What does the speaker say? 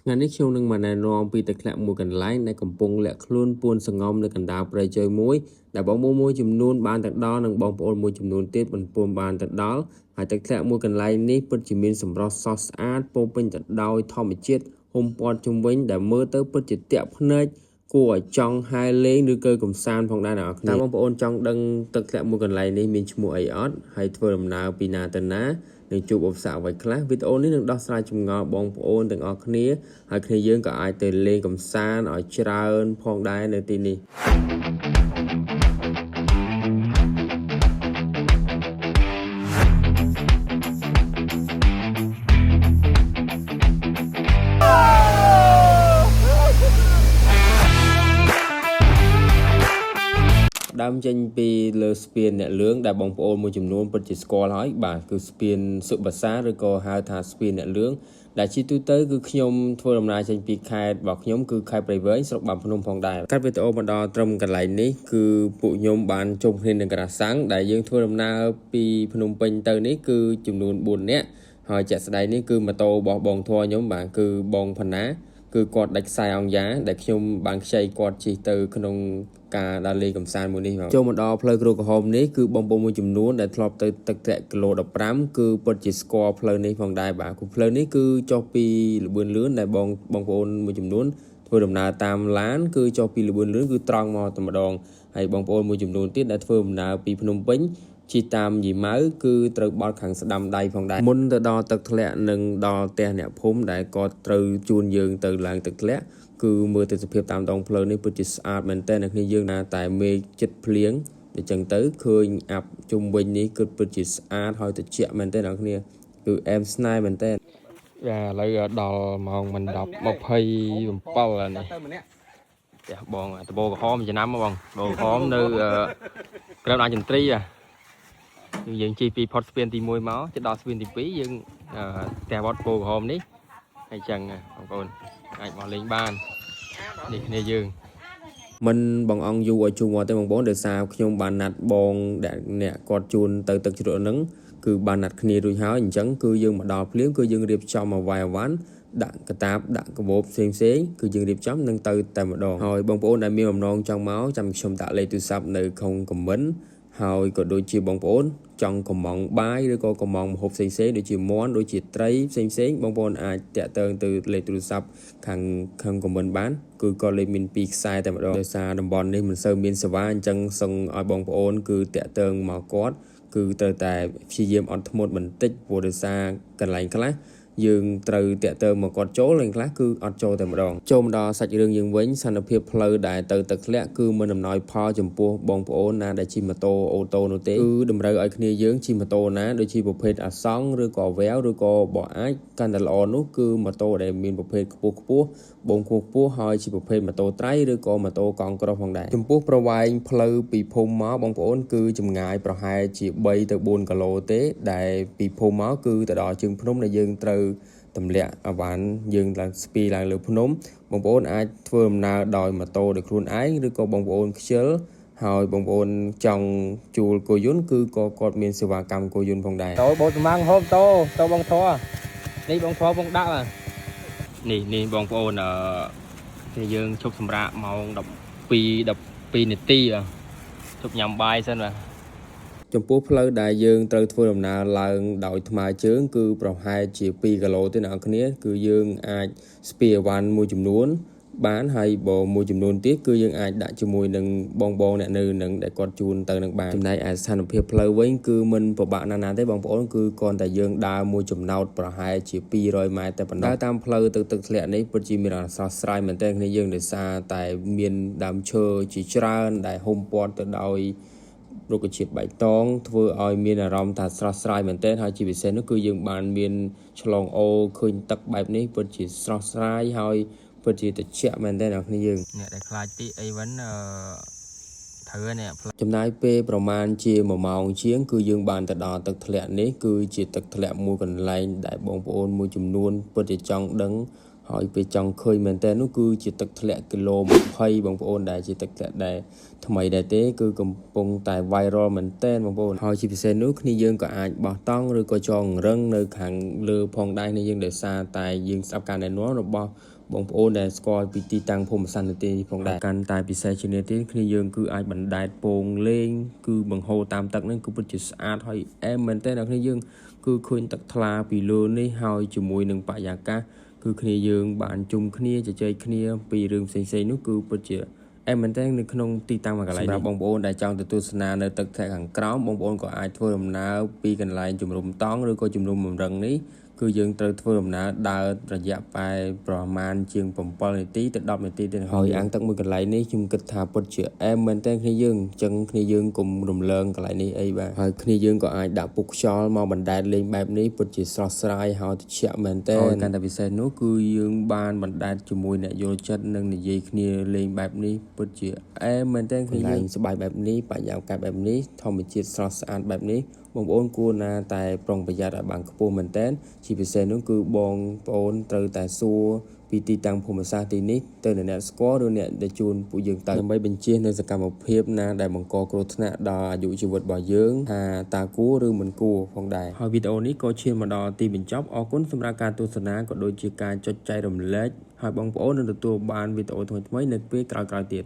ថ្ងៃនេះខ្ញុំនឹងមកណែនាំពីទឹកធ្លាក់មួយកន្លែងដែលកំពុងលាក់ខ្លួនពួនសងំនៅកណ្ដាលព្រៃជ្រៅមួយដែលបងប្អូនមួយចំនួនបានទៅដល់និងបងប្អូនមួយចំនួនទៀតមិនពួនបានទៅដល់ហើយទឹកធ្លាក់មួយកន្លែងនេះពិតជាមានសម្រស់ស្រស់ស្អាតពោពេញទៅដោយធម្មជាតិហុំព័ទ្ធជុំវិញដែលមើលទៅពិតជាទាក់ភ្នែកគួរឲ្យចង់ហែលេងឬក៏កំសាន្តផងដែរអ្នកនរគ្នាបងប្អូនចង់ដឹងទឹកធ្លាក់មួយកន្លែងនេះមានឈ្មោះអីអត់ហើយធ្វើដំណើរពីណាទៅណានឹងជួបឧបសគ្គអ្វីខ្លះវីដេអូនេះនឹងដោះស្រាយចម្ងល់បងប្អូនទាំងអស់គ្នាហើយគ្នាយើងក៏អាចទៅលេងកំសាន្តឲ្យច្រើនផងដែរនៅទីនេះដើមចេញពីលើស្ពានអ្នកលឿងដែលបងប្អូនមួយចំនួនពិតជាស្គាល់ហើយបាទគឺស្ពានសុបាសាឬក៏ហៅថាស្ពានអ្នកលឿងដែលជាទូទៅគឺខ្ញុំធ្វើដំណើរចេញពីខេត្តរបស់ខ្ញុំគឺខេត្តព្រៃវែងស្រុកបាភ្នំផងដែរកាត់វីដេអូមកដល់ត្រឹមកន្លែងនេះគឺពួកខ្ញុំបានជុំគ្នានឹងក្រាសាំងដែលយើងធ្វើដំណើរពីភ្នំពេញទៅនេះគឺចំនួន4នាក់ហើយជាក់ស្ដែងនេះគឺម៉ូតូរបស់បងធွာខ្ញុំបាទគឺបងផាណាគឺគាត់ដាច់ខ្សែអង្គយ៉ាដែលខ្ញុំបានខ្ចីគាត់ជិះទៅក្នុងការដើរលេងកំសាន្តមួយនេះចូលមកដល់ផ្លូវគ្រូក្រហមនេះគឺបងប្អូនមួយចំនួនដែលធ្លាប់ទៅទឹកធ្លាក់គីឡូ15គឺពិតជាស្គាល់ផ្លូវនេះផងដែរបាទគឺផ្លូវនេះគឺចុះពីលបឿនលឿនដែលបងប្អូនមួយចំនួនធ្វើដំណើរតាមឡានគឺចុះពីលបឿនលឿនគឺត្រង់មកតែម្ដងហើយបងប្អូនមួយចំនួនទៀតដែលធ្វើដំណើរពីភ្នំពេញជិះតាមយីម៉ៅគឺត្រូវបត់ខាងស្ដាំដៃផងដែរមុនទៅដល់ទឹកធ្លាក់និងដល់ផ្ទះអ្នកភូមិដែលគាត់ត្រូវជួនយើងទៅឡើងទឹកធ្លាក់គឺមើលទៅសភាពតាមដងផ្លូវនេះពិតជាស្អាតមែនទែនអ្នកគ្នាយើងណាតែមេឃចិត្តភ្លៀងអញ្ចឹងទៅឃើញអាប់ជុំវិញនេះគឺពិតជាស្អាតហើយត្រជាក់មែនទែនអ្នកគ្នាគឺអែមស្នេហ៍មែនទែនយ៉ាឥឡូវដល់ម៉ោងមិន10:27នេះផ្ទះបងតបោក្រហមចំណាំបងតបោក្រហមនៅក្រៅអាចន្ទ្រីយើងជិះពីផុតស្ពានទី1មកទៅដល់ស្ពានទី2យើងផ្ទះវត្តពោក្រហមនេះហើយចឹងបងប្អូនអាចមកលេងបាននេះគ្នាយើងមិនបងអង្គយូរឲ្យជួបមកទេបងប្អូនដោយសារខ្ញុំបានណាត់បងអ្នកគាត់ជូនទៅទឹកជ្រក់ហ្នឹងគឺបានណាត់គ្នារួចហើយអញ្ចឹងគឺយើងមកដល់ភ្លាមគឺយើងរៀបចំមកវាយអវ៉ាន់ដាក់កតាបដាក់កាបូបផ្សេងគឺយើងរៀបចំនឹងទៅតែម្ដងហើយបងប្អូនដែលមានបំណងចង់មកចាំខ្ញុំដាក់លេខទូរស័ព្ទនៅក្នុងខមមិនហើយក៏ដូចជាបងប្អូនចង់កំងបាយឬក៏កំងម្ហូបផ្សេងដូចជាមាន់ដូចជាត្រីផ្សេងបងប្អូនអាចតាក់ទងទៅលេខទូរស័ព្ទខាងខមមិនបានគឺក៏លេខមាន2ខ្សែតែម្ដងដោយសារតំបន់នេះមិនសូវមានសេវាអញ្ចឹងសូមឲ្យបងប្អូនគឺតាក់ទងមកគាត់គឺត្រូវតែព្យាយាមអត់ធ្មត់បន្តិចព្រោះដោយសារកន្លែងខ្លះយើងត្រូវតាក់ទងមកគាត់ចូលហើយខ្លះគឺអត់ចូលតែម្ដងចូលមកដល់សាច់រឿងយើងវិញស្ថានភាពផ្លូវដែលទៅទឹកធ្លាក់គឺមិនអំណោយផលចំពោះបងប្អូនណាដែលជិះម៉ូតូអូតូនោះទេគឺតម្រូវឲ្យគ្នាយើងជិះម៉ូតូណាដូចជាប្រភេទអាសង់ឬក៏វែវឬក៏បើអាចកាន់តែល្អនោះគឺម៉ូតូដែលមានប្រភេទខ្ពស់បងខ្ពស់ហើយជាប្រភេទម៉ូតូត្រៃឬក៏ម៉ូតូកង់ក្រោះផងដែរចំពោះប្រវែងផ្លូវពីភូមិមកបងប្អូនគឺចម្ងាយប្រហែលជា3ទៅ4គីឡូទេដែលពីភូមិមកគឺទៅដល់ជើងភ្នំដែលយើងត្រូវទម្លាក់អវ៉ាន់យើងឡើងស្ពីឡើងលើភ្នំបងប្អូនអាចធ្វើដំណើរដោយម៉ូតូដោយខ្លួនឯងឬក៏បងប្អូនខ្ជិលហើយបងប្អូនចង់ជួលគោយន្តគឺក៏គាត់មានសេវាកម្មគោយន្តផងដែរតោបោសម្ងហូបតោបងធွာនេះបងធွာបងដាក់នេះបងប្អូនពេលយើងជប់សម្រាប់ម៉ោង12នាទីជប់ញ៉ាំបាយសិនបាទចំពោះផ្លូវដែលយើងត្រូវធ្វើដំណើរឡើងដោយថ្មើរជើងគឺប្រហែលជា2គីឡូទេអ្នកនរគ្នាគឺយើងអាចស្ពាយអវ៉ាន់មួយចំនួនបានហើយបើមួយចំនួនទៀតគឺយើងអាចដាក់ជាមួយនឹងបងអ្នកនៅនឹងដែលគាត់ជូនទៅនឹងបានចំណែកឯស្ថានភាពផ្លូវវិញគឺមិនពិបាកណាស់ទេបងប្អូនគឺគ្រាន់តែយើងដើរមួយចំណោតប្រហែលជា200ម៉ែត្រតែប៉ុណ្ណោះតាមផ្លូវទៅទឹកធ្លាក់នេះពិតជាមានអាស្រ័យស្រ័យមែនទែនគ្នាយើងដោយសារតែមានដើមឈើជាច្រើនដែលហុំព័ទ្ធទៅដោយរុក្ខជាតិបៃតងធ្វើឲ្យមានអារម្មណ៍ថាស្រស់ស្រាយមែនទែនហើយជាពិសេសនោះគឺយើងបានមានឆ្លងអូឃើញទឹកបែបនេះពិតជាស្រស់ស្រាយហើយពិតជាត្រជាក់មែនទែនអ្នកគ្នាយើងអ្នកដែលខ្លាចទីអីវិញត្រូវនេះចំណាយពេលប្រមាណជា1ម៉ោងជាងគឺយើងបានទៅដល់ទឹកធ្លាក់នេះគឺជាទឹកធ្លាក់មួយកន្លែងដែលបងប្អូនមួយចំនួនពិតជាចង់ដឹង ហើយពេលចង់ឃើញមែនតើនោះគឺជាទឹកធ្លាក់គីឡូ20បងប្អូនដែលជាទឹកធ្លាក់ដែលថ្មីដែរទេគឺកំពុងតែ viral មែនតើបងប្អូនហើយជាពិសេសនោះគ្នាយើងក៏អាចបោះតង់ឬក៏ចងរឹងនៅខាងលើផងដែរនេះយើងដោយសារតែយើងស្ដាប់ការណែនាំរបស់បងប្អូនដែលស្គាល់ពីទីតាំងភូមិសាស្ត្រនេះទេផងដែរកាន់តែពិសេសជាងនេះទៀតគ្នាយើងគឺអាចបណ្ដែតពងលេងគឺបង្ហូរតាមទឹកហ្នឹងគឺពិតជាស្អាតហើយអែមមែនតើអ្នកគ្នាយើងគឺឃើញទឹកថ្លាពីលើនេះហើយជាមួយនឹងបរិយាកាសគឺគ្នាយើងបានជុំគ្នាជជែកគ្នាពីរឿងផ្សេងៗនោះគឺពិតជាអែមមែនតើនៅក្នុងទីតាំងមួយកន្លែងសម្រាប់បងប្អូនដែលចង់ទៅទស្សនានៅទឹកធ្លាក់ខាងក្រោមបងប្អូនក៏អាចធ្វើដំណើរពីកន្លែងជំរំតង់ឬក៏ជំរំបំរុងនេះគឺយើងត្រូវធ្វើដំណើរដើររយៈពេលប្រមាណជាង7នាទីទៅ10នាទីទេហើយអាងទឹកមួយកន្លែងនេះខ្ញុំគិតថាពិតជាអែមមែនតើគ្នាយើងអញ្ចឹងគ្នាយើងកុំរំលងកន្លែងនេះអីបាទហើយគ្នាយើងក៏អាចដាក់ពុកខ្យល់មកបណ្ដែតលេងបែបនេះពិតជាស្រស់ស្រាយហើយត្រជាក់មែនតើហើយកាន់តែពិសេសនោះគឺយើងបានបណ្ដែតជាមួយអ្នកយល់ចិត្តនិងនិយាយគ្នាលេងបែបនេះពិតជាអែមមែនតើគ្នាយើងសប្បាយបែបនេះបរិយាកាសបែបនេះធម្មជាតិស្រស់ស្អាតបែបនេះបងប្អូនគួរណាតែប្រុងប្រយ័ត្នឲ្យបានខ្ពស់មែនតើជាពិសេសនោះគឺបងប្អូនត្រូវតែសួរពីទីតាំងភូមិសាស្ត្រទីនេះទៅអ្នកស្គាល់ឬអ្នកដែលជួនពួកយើងទៅដើម្បីបញ្ជានៅសកម្មភាពណាដែលបង្កគ្រោះថ្នាក់ដល់អាយុជីវិតរបស់យើងថាតើគួរឬមិនគួរផងដែរហើយវីដេអូនេះក៏ឈានមកដល់ទីបញ្ចប់អរគុណសម្រាប់ការទស្សនាក៏ដូចជាការចុចចែករំលែកហើយបងប្អូននឹងទទួលបានវីដេអូថ្មីៗនៅពេលក្រោយៗទៀត